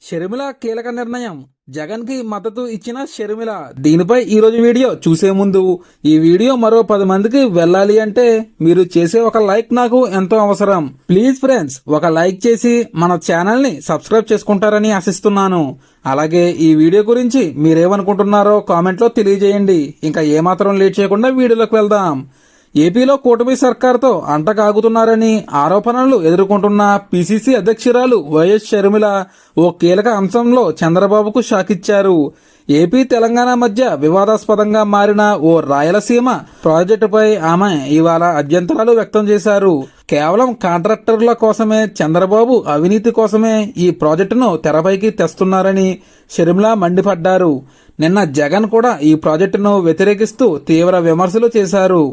షర్మిల కీలక నిర్ణయం. జగన్ కి మద్దతు ఇచ్చిన షర్మిల. దీనిపై ఈ రోజు వీడియో చూసే ముందు ఈ వీడియో మరో 10 మందికి వెళ్ళాలి అంటే మీరు చేసే ఒక లైక్ నాకు ఎంతో అవసరం. ప్లీజ్ ఫ్రెండ్స్, ఒక లైక్ చేసి మన ఛానల్ ని సబ్స్క్రైబ్ చేసుకుంటారని ఆశిస్తున్నాను. అలాగే ఈ వీడియో గురించి మీరేమనుకుంటున్నారో కామెంట్ లో తెలియజేయండి. ఇంకా ఏమాత్రం లేట్ చేయకుండా వీడియోలోకి వెళ్దాం. ఏపీలో కూటమి సర్కార్తో అంటకాగుతున్నారని ఆరోపణలు ఎదుర్కొంటున్న పిసిసి అధ్యక్షురాలు వైఎస్ షర్మిల ఓ కీలక అంశంలో చంద్రబాబుకు షాక్ ఇచ్చారు. ఏపీ తెలంగాణ మధ్య వివాదాస్పదంగా మారిన ఓ రాయలసీమ ప్రాజెక్టుపై ఆమె ఇవాళ అభ్యంతరాలు వ్యక్తం చేశారు. కేవలం కాంట్రాక్టర్ల కోసమే, చంద్రబాబు అవినీతి కోసమే ఈ ప్రాజెక్టును తెరపైకి తెస్తున్నారని షర్మిల మండిపడ్డారు. నిన్న జగన్ కూడా ఈ ప్రాజెక్టును వ్యతిరేకిస్తూ తీవ్ర విమర్శలు చేశారు.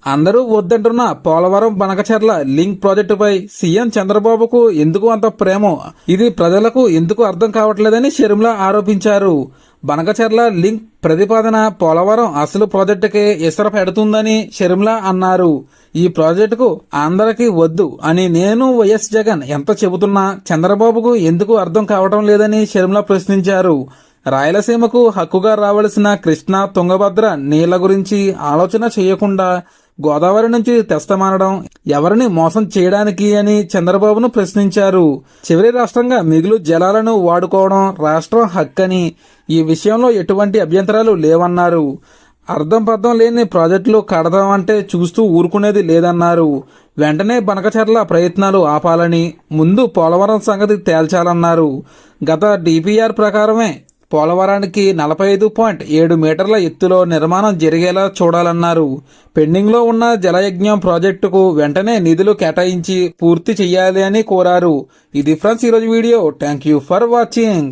అందరూ వద్దంటున్న పోలవరం బనకచెర్ల లింక్ ప్రాజెక్టుపై సీఎం చంద్రబాబుకు ఎందుకు అంత ప్రేమో ఇది ప్రజలకు ఎందుకు అర్థం కావట్లేదని షర్మిల ఆరోపించారు. బనకచెర్ల లింక్ ప్రతిపాదన పోలవరం అసలు ప్రాజెక్టుకే ఇసర పెడుతుందని షర్మిల అన్నారు. ఈ ప్రాజెక్టుకు అందరికీ వద్దు అని నేను వైఎస్ జగన్ ఎంత చెబుతున్నా చంద్రబాబుకు ఎందుకు అర్థం కావటం లేదని షర్మిల ప్రశ్నించారు. రాయలసీమకు హక్కుగా రావలసిన కృష్ణా, తుంగభద్ర నీళ్ల గురించి ఆలోచన చేయకుండా గోదావరి నుంచి తెస్తమానడం ఎవరిని మోసం చేయడానికి అని చంద్రబాబును ప్రశ్నించారు. చివరి రాష్ట్రంగా మిగులు జలాలను వాడుకోవడం రాష్ట్రం హక్కని, ఈ విషయంలో ఎటువంటి అభ్యంతరాలు లేవన్నారు. అర్థం పర్థం లేని ప్రాజెక్టులు కడదామంటే చూస్తూ ఊరుకునేది లేదన్నారు. వెంటనే బనకచెర్ల ప్రయత్నాలు ఆపాలని, ముందు పోలవరం సంగతి తేల్చాలన్నారు. గత డిపిఆర్ ప్రకారమే పోలవరానికి 45.7 మీటర్ల ఎత్తులో నిర్మాణం జరిగేలా చూడాలన్నారు. పెండింగ్లో ఉన్న జలయజ్ఞం ప్రాజెక్టుకు వెంటనే నిధులు కేటాయించి పూర్తి చేయాలి అని కోరారు. ఇది ఫ్రెండ్స్ ఈరోజు video. Thank you for watching.